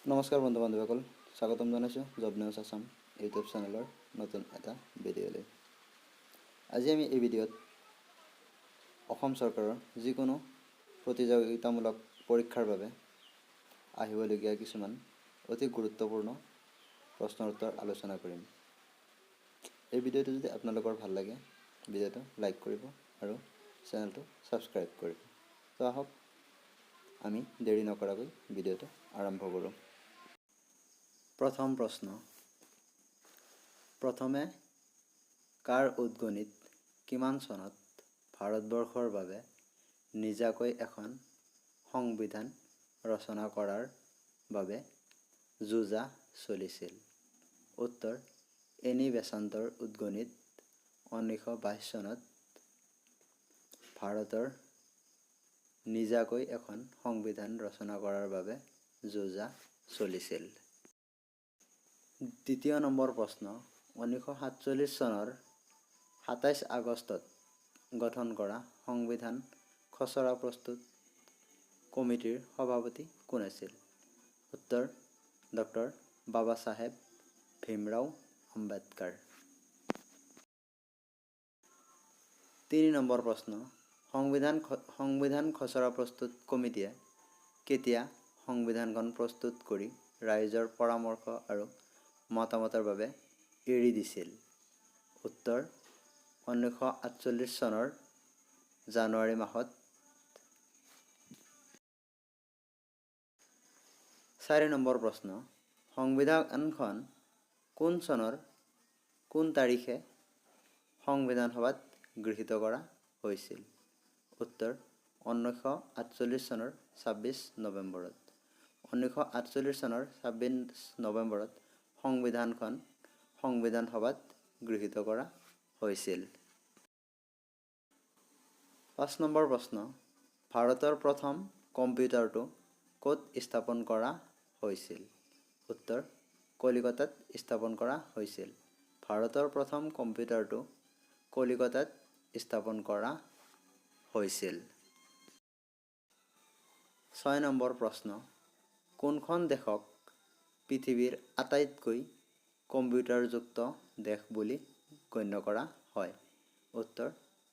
নমস্কাৰ বন্ধু বান্ধৱীসকল, স্বাগতম জনাইছোঁ জব নিউজ আছাম ইউটিউব চেনেলৰ নতুন এটা ভিডিঅ'লৈ। আজি আমি এই ভিডিঅ'ত অসম চৰকাৰৰ যিকোনো প্ৰতিযোগিতামূলক পৰীক্ষাৰ বাবে আহিবলগীয়া কিছুমান অতি গুৰুত্বপূৰ্ণ প্ৰশ্নৰ উত্তৰ আলোচনা কৰিম। এই ভিডিঅ'টো যদি আপোনালোকৰ ভাল লাগে, ভিডিঅ'টো লাইক কৰিব আৰু চেনেলটো ছাবস্ক্ৰাইব কৰিব। তো আহক আমি দেৰি নকৰাকৈ ভিডিঅ'টো আৰম্ভ কৰোঁ। প্ৰথম প্ৰশ্ন, প্ৰথমে কাৰ উদ্গণিত কিমান চনত ভাৰতবৰ্ষৰ বাবে নিজাকৈ এখন সংবিধান ৰচনা কৰাৰ বাবে যুঁজা চলিছিল? উত্তৰ, এনি বেচাণ্টৰ উদ্গণিত 1922 চনত ভাৰতৰ নিজাকৈ এখন সংবিধান ৰচনা কৰাৰ বাবে যুঁজা চলিছিল। দ্বিতীয় নম্বৰ প্ৰশ্ন, 1947 চনৰ 27 আগষ্টত গঠন কৰা সংবিধান খচৰা প্ৰস্তুত কমিটিৰ সভাপতি কোন আছিল? উত্তৰ, ডক্টৰ বাবা চাহেব ভীমৰাও আম্বেদকাৰ। 3 নম্বৰ প্ৰশ্ন, সংবিধান খচৰা প্ৰস্তুত কমিটিয়ে কেতিয়া সংবিধানখন প্ৰস্তুত কৰি ৰাইজৰ পৰামৰ্শ আৰু মতামতৰ বাবে এৰি দিছিল? উত্তৰ, 1948 চনৰ জানুৱাৰী মাহত। 4 নম্বৰ প্ৰশ্ন, সংবিধানখন কোন চনৰ কোন তাৰিখে সংবিধান সভাত গৃহীত কৰা হৈছিল? উত্তৰ, 1948 চনৰ 26 নৱেম্বৰত। 1948 চনৰ 26 নৱেম্বৰত সংবিধানখন সংবিধান সভাত গৃহীত কৰা হৈছিল। 5 নম্বৰ প্ৰশ্ন, ভাৰতৰ প্ৰথম কম্পিউটাৰটো ক'ত স্থাপন কৰা হৈছিল? উত্তৰ, কলিকতাত স্থাপন কৰা হৈছিল। ভাৰতৰ প্ৰথম কম্পিউটাৰটো কলিকতাত স্থাপন কৰা হৈছিল। 6 নম্বৰ প্ৰশ্ন, কোনখন দেশক পৃথিৱীৰ আটাইতকৈ কম্পিউটাৰযুক্ত দেশ বুলি গণ্য কৰা হয়? উত্তৰ,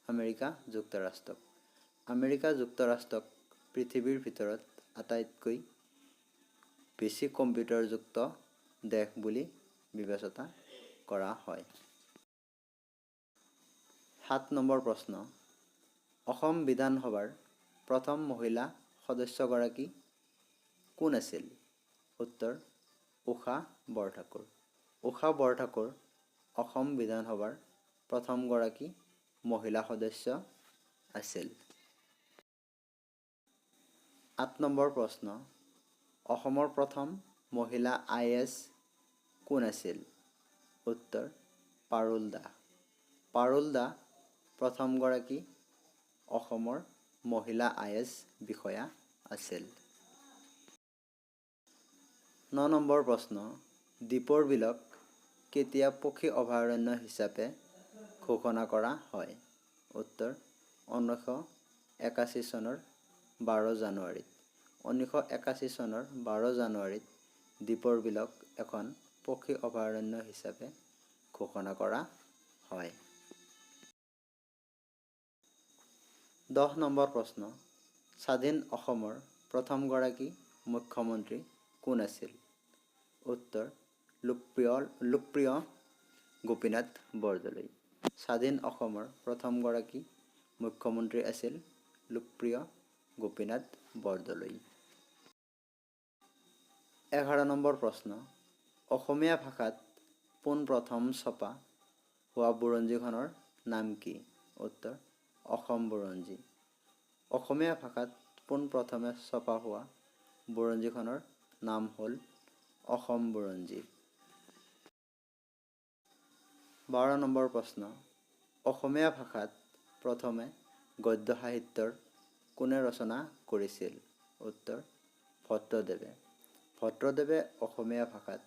আমেৰিকা যুক্তৰাষ্ট্ৰক। আমেৰিকা যুক্তৰাষ্ট্ৰক পৃথিৱীৰ ভিতৰত আটাইতকৈ বেছি কম্পিউটাৰযুক্ত দেশ বুলি বিবেচনা কৰা হয়। 7 নম্বৰ প্ৰশ্ন, অসম বিধানসভাৰ প্ৰথম মহিলা সদস্যগৰাকী কোন আছিল? উত্তৰ, ঊষা বৰঠাকুৰ। ঊষা বৰঠাকুৰ অসম বিধানসভাৰ প্ৰথমগৰাকী মহিলা সদস্য আছিল। 8 নম্বৰ প্ৰশ্ন, অসমৰ প্ৰথম মহিলা IAS কোন আছিল? উত্তৰ, পাৰুল দাস। পাৰুল দাস প্ৰথমগৰাকী অসমৰ মহিলা IAS বিষয়া আছিল। 9 নম্বৰ প্ৰশ্ন, দীপৰ বিলক কেতিয়া পক্ষী অভয়াৰণ্য হিচাপে ঘোষণা কৰা হয়? উত্তৰ, 1981 চনৰ 12 জানুৱাৰীত। 1981 চনৰ 12 জানুৱাৰীত দীপৰ বিলক এখন পক্ষী অভয়াৰণ্য হিচাপে ঘোষণা কৰা হয়। 10 নম্বৰ প্ৰশ্ন, স্বাধীন অসমৰ প্ৰথমগৰাকী মুখ্যমন্ত্ৰী কোন আছিল? উত্তৰ, লোকপ্ৰিয় গোপীনাথ বৰদলৈ। স্বাধীন অসমৰ প্ৰথমগৰাকী মুখ্যমন্ত্ৰী আছিল লোকপ্ৰিয় গোপীনাথ বৰদলৈ। 11 নম্বৰ প্ৰশ্ন, অসমীয়া ভাষাত পোনপ্ৰথম ছপা হোৱা বুৰঞ্জীখনৰ নাম কি? উত্তৰ, অসম বুৰঞ্জী। অসমীয়া ভাষাত পোনপ্ৰথমে ছপা হোৱা বুৰঞ্জীখনৰ নাম হ'ল অসম বুৰঞ্জী। 12 নম্বৰ প্ৰশ্ন, অসমীয়া ভাষাত প্ৰথমে গদ্য সাহিত্যৰ কোনে ৰচনা কৰিছিল? উত্তৰ, ভট্টদেৱে। ভট্টদেৱে অসমীয়া ভাষাত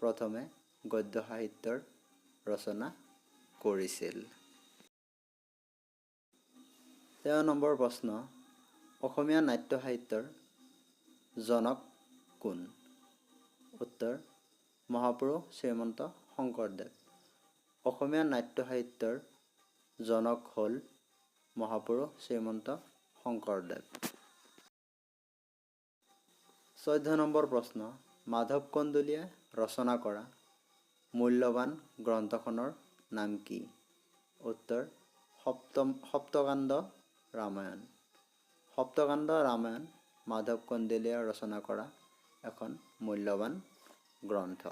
প্ৰথমে গদ্য সাহিত্যৰ ৰচনা কৰিছিল। 13 নম্বৰ প্ৰশ্ন, অসমীয়া নাট্য সাহিত্যৰ জনক কোন? উত্তৰ মহাপুৰুষ শ্ৰীমন্ত শংকৰদেৱ। অসমীয়া নাট্য সাহিত্যৰ জনক হ'ল মহাপুৰুষ শ্ৰীমন্ত শংকৰদেৱ। 14 নম্বৰ প্ৰশ্ন, মাধৱ কন্দলীয়ে ৰচনা কৰা মূল্যৱান গ্ৰন্থখনৰ নাম কি? উত্তৰ সপ্তকাণ্ড ৰামায়ণ। সপ্তকাণ্ড ৰামায়ণ মাধৱ কন্দলীয়ে ৰচনা কৰা এখন মূল্যৱান গ্ৰন্থ।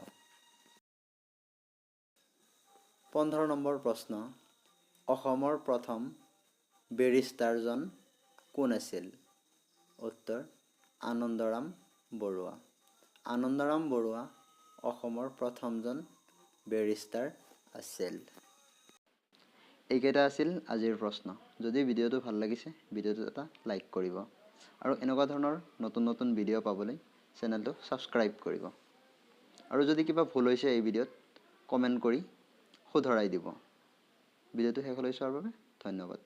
15 নম্বৰ প্ৰশ্ন, অসমৰ প্ৰথম বেৰিষ্টাৰজন কোন আছিল? উত্তৰ আনন্দৰাম বৰুৱা। আনন্দৰাম বৰুৱা অসমৰ প্ৰথমজন বেৰিষ্টাৰ আছিল। এইকেইটা আছিল আজিৰ প্ৰশ্ন। যদি ভিডিঅ'টো ভাল লাগিছে ভিডিঅ'টো এটা লাইক কৰিব আৰু এনেকুৱা ধৰণৰ নতুন নতুন ভিডিঅ' পাবলৈ চেনেলটো ছাবস্ক্ৰাইব কৰিব। আৰু যদি কিবা ভুল হৈছে এই ভিডিঅ'ত কমেণ্ট কৰি শুধৰাই দিব। ভিডিঅ'টো শেষলৈ চোৱাৰ বাবে ধন্যবাদ।